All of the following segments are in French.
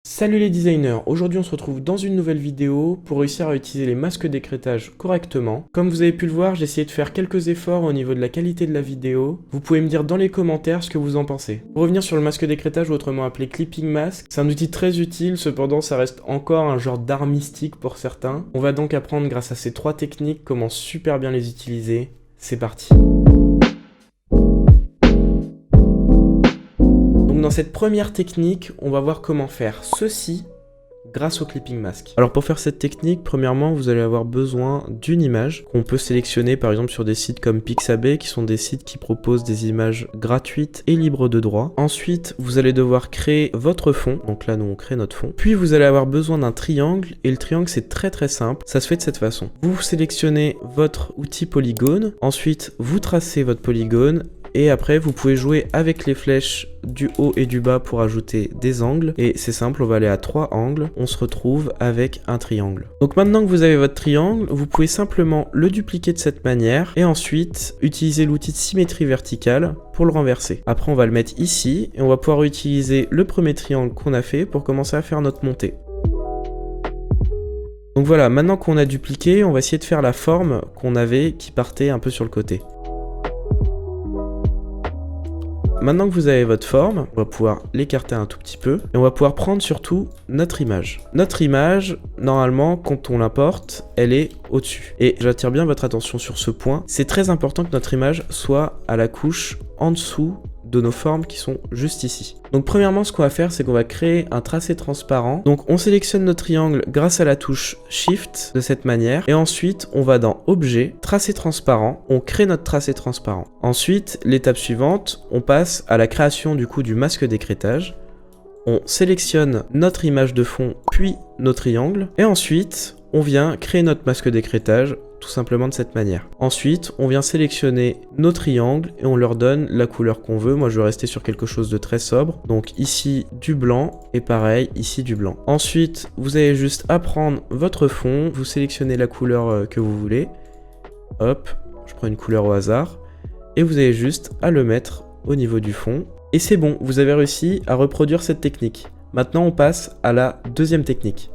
Salut les designers, aujourd'hui on se retrouve dans une nouvelle vidéo pour réussir à utiliser les masques d'écrêtage correctement. Comme vous avez pu le voir, j'ai essayé de faire quelques efforts au niveau de la qualité de la vidéo. Vous pouvez me dire dans les commentaires ce que vous en pensez. Pour revenir sur le masque d'écrêtage, ou autrement appelé clipping mask, c'est un outil très utile, cependant ça reste encore un genre d'art mystique pour certains. On va donc apprendre grâce à ces trois techniques comment super bien les utiliser. C'est parti. Dans cette première technique, on va voir comment faire ceci grâce au clipping mask. Alors pour faire cette technique, premièrement, vous allez avoir besoin d'une image qu'on peut sélectionner par exemple sur des sites comme Pixabay, qui sont des sites qui proposent des images gratuites et libres de droit. Ensuite, vous allez devoir créer votre fond. Donc là, nous, on crée notre fond. Puis, vous allez avoir besoin d'un triangle. Et le triangle, c'est très simple. Ça se fait de cette façon. Vous sélectionnez votre outil polygone. Ensuite, vous tracez votre polygone. Et après, vous pouvez jouer avec les flèches du haut et du bas pour ajouter des angles. Et c'est simple, on va aller à 3 angles. On se retrouve avec un triangle. Donc maintenant que vous avez votre triangle, vous pouvez simplement le dupliquer de cette manière. Et ensuite, utiliser l'outil de symétrie verticale pour le renverser. Après, on va le mettre ici. Et on va pouvoir utiliser le premier triangle qu'on a fait pour commencer à faire notre montée. Donc voilà, maintenant qu'on a dupliqué, on va essayer de faire la forme qu'on avait qui partait un peu sur le côté. Maintenant que vous avez votre forme, on va pouvoir l'écarter un tout petit peu et on va pouvoir prendre surtout notre image. Notre image, normalement, quand on l'importe, elle est au-dessus. Et j'attire bien votre attention sur ce point. C'est très important que notre image soit à la couche en dessous de nos formes qui sont juste ici. Donc premièrement, ce qu'on va faire, c'est qu'on va créer un tracé transparent. Donc on sélectionne notre triangle grâce à la touche Shift de cette manière. Et ensuite, on va dans Objet, Tracé transparent. On crée notre tracé transparent. Ensuite, l'étape suivante, on passe à la création du coup du masque d'écrêtage. On sélectionne notre image de fond, puis nos triangles. Et ensuite, on vient créer notre masque d'écrêtage tout simplement de cette manière. Ensuite, on vient sélectionner nos triangles et on leur donne la couleur qu'on veut. Moi, je vais rester sur quelque chose de très sobre. Donc ici, du blanc et pareil, ici, du blanc. Ensuite, vous avez juste à prendre votre fond, vous sélectionnez la couleur que vous voulez. Hop, je prends une couleur au hasard. Et vous avez juste à le mettre au niveau du fond. Et c'est bon, vous avez réussi à reproduire cette technique. Maintenant, on passe à la deuxième technique.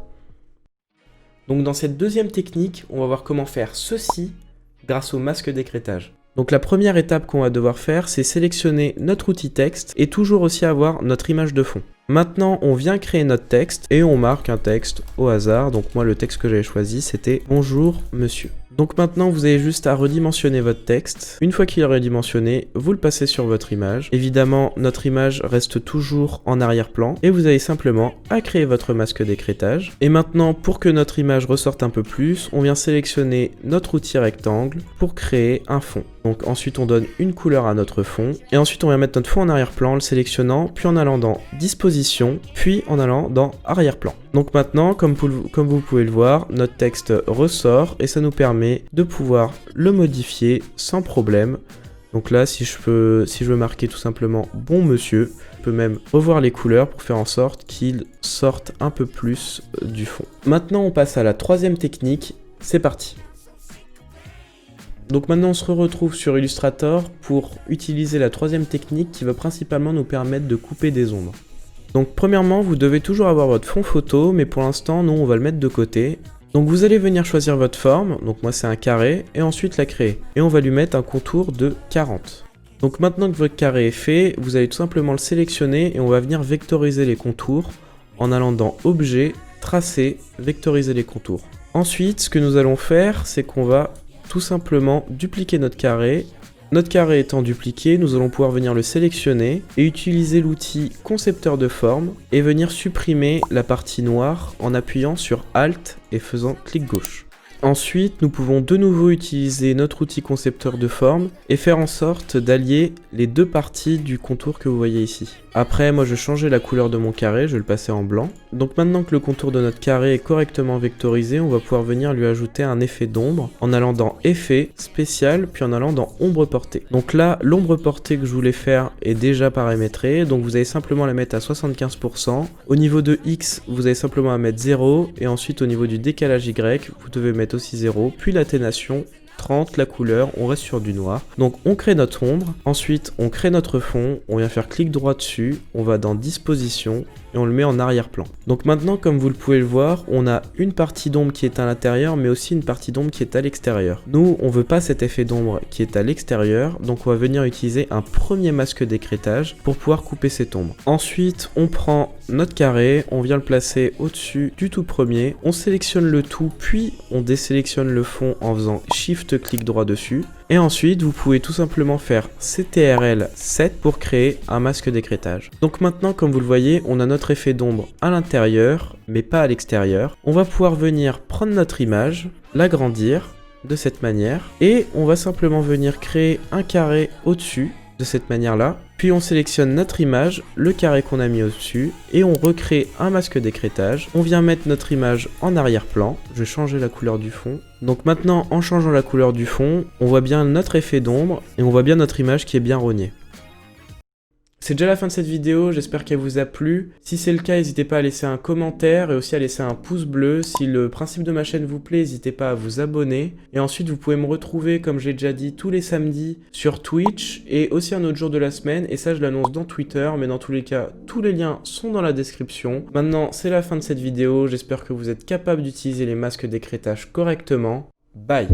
Donc dans cette deuxième technique, on va voir comment faire ceci grâce au masque d'écrêtage. Donc la première étape qu'on va devoir faire, c'est sélectionner notre outil texte et toujours aussi avoir notre image de fond. Maintenant, on vient créer notre texte et on marque un texte au hasard. Donc moi, le texte que j'avais choisi, c'était « Bonjour, monsieur ». Donc maintenant, vous avez juste à redimensionner votre texte. Une fois qu'il est redimensionné, vous le passez sur votre image. Évidemment, notre image reste toujours en arrière-plan et vous avez simplement à créer votre masque d'écrêtage. Et maintenant, pour que notre image ressorte un peu plus, on vient sélectionner notre outil rectangle pour créer un fond. Donc ensuite, on donne une couleur à notre fond et ensuite, on vient mettre notre fond en arrière-plan en le sélectionnant, puis en allant dans Disposition, puis en allant dans Arrière-plan. Donc maintenant, comme vous pouvez le voir, notre texte ressort et ça nous permet de pouvoir le modifier sans problème. Donc là, si je veux marquer tout simplement « Bon monsieur », je peux même revoir les couleurs pour faire en sorte qu'il sorte un peu plus du fond. Maintenant, on passe à la troisième technique. C'est parti. Donc maintenant, on se retrouve sur Illustrator pour utiliser la troisième technique qui va principalement nous permettre de couper des ombres. Donc premièrement, vous devez toujours avoir votre fond photo, mais pour l'instant, nous, on va le mettre de côté. Donc vous allez venir choisir votre forme, donc moi c'est un carré, et ensuite la créer. Et on va lui mettre un contour de 40. Donc maintenant que votre carré est fait, vous allez tout simplement le sélectionner et on va venir vectoriser les contours en allant dans Objet, Tracer, Vectoriser les contours. Ensuite, ce que nous allons faire, c'est qu'on va tout simplement dupliquer notre carré. Notre carré étant dupliqué, nous allons pouvoir venir le sélectionner et utiliser l'outil concepteur de forme et venir supprimer la partie noire en appuyant sur Alt et faisant clic gauche. Ensuite, nous pouvons de nouveau utiliser notre outil concepteur de forme et faire en sorte d'allier les deux parties du contour que vous voyez ici. Après, moi je vais changer la couleur de mon carré, je vais le passer en blanc. Donc maintenant que le contour de notre carré est correctement vectorisé, on va pouvoir venir lui ajouter un effet d'ombre en allant dans Effet, Spécial, puis en allant dans Ombre portée. Donc là, l'ombre portée que je voulais faire est déjà paramétrée, donc vous allez simplement la mettre à 75%. Au niveau de X, vous avez simplement à mettre 0, et ensuite au niveau du décalage Y, vous devez mettre aussi 0, puis l'atténuation 30, la couleur, on reste sur du noir. Donc on crée notre ombre, ensuite on crée notre fond, on vient faire clic droit dessus, on va dans disposition et on le met en arrière-plan. Donc maintenant, comme vous le pouvez le voir, on a une partie d'ombre qui est à l'intérieur, mais aussi une partie d'ombre qui est à l'extérieur. Nous, on veut pas cet effet d'ombre qui est à l'extérieur, donc on va venir utiliser un premier masque d'écrêtage pour pouvoir couper cette ombre. Ensuite, on prend notre carré, on vient le placer au-dessus du tout premier, on sélectionne le tout, puis on désélectionne le fond en faisant Shift clic droit dessus. Et ensuite, vous pouvez tout simplement faire CTRL 7 pour créer un masque d'écrêtage. Donc maintenant, comme vous le voyez, on a notre effet d'ombre à l'intérieur, mais pas à l'extérieur. On va pouvoir venir prendre notre image, l'agrandir de cette manière, et on va simplement venir créer un carré au-dessus de cette manière-là. Puis on sélectionne notre image, le carré qu'on a mis au-dessus, et on recrée un masque d'écrêtage. On vient mettre notre image en arrière-plan. Je vais changer la couleur du fond. Donc maintenant, en changeant la couleur du fond, on voit bien notre effet d'ombre, et on voit bien notre image qui est bien rognée. C'est déjà la fin de cette vidéo, j'espère qu'elle vous a plu. Si c'est le cas, n'hésitez pas à laisser un commentaire et aussi à laisser un pouce bleu. Si le principe de ma chaîne vous plaît, n'hésitez pas à vous abonner. Et ensuite, vous pouvez me retrouver, comme j'ai déjà dit, tous les samedis sur Twitch et aussi un autre jour de la semaine. Et ça, je l'annonce dans Twitter, mais dans tous les cas, tous les liens sont dans la description. Maintenant, c'est la fin de cette vidéo. J'espère que vous êtes capable d'utiliser les masques d'écrêtage correctement. Bye!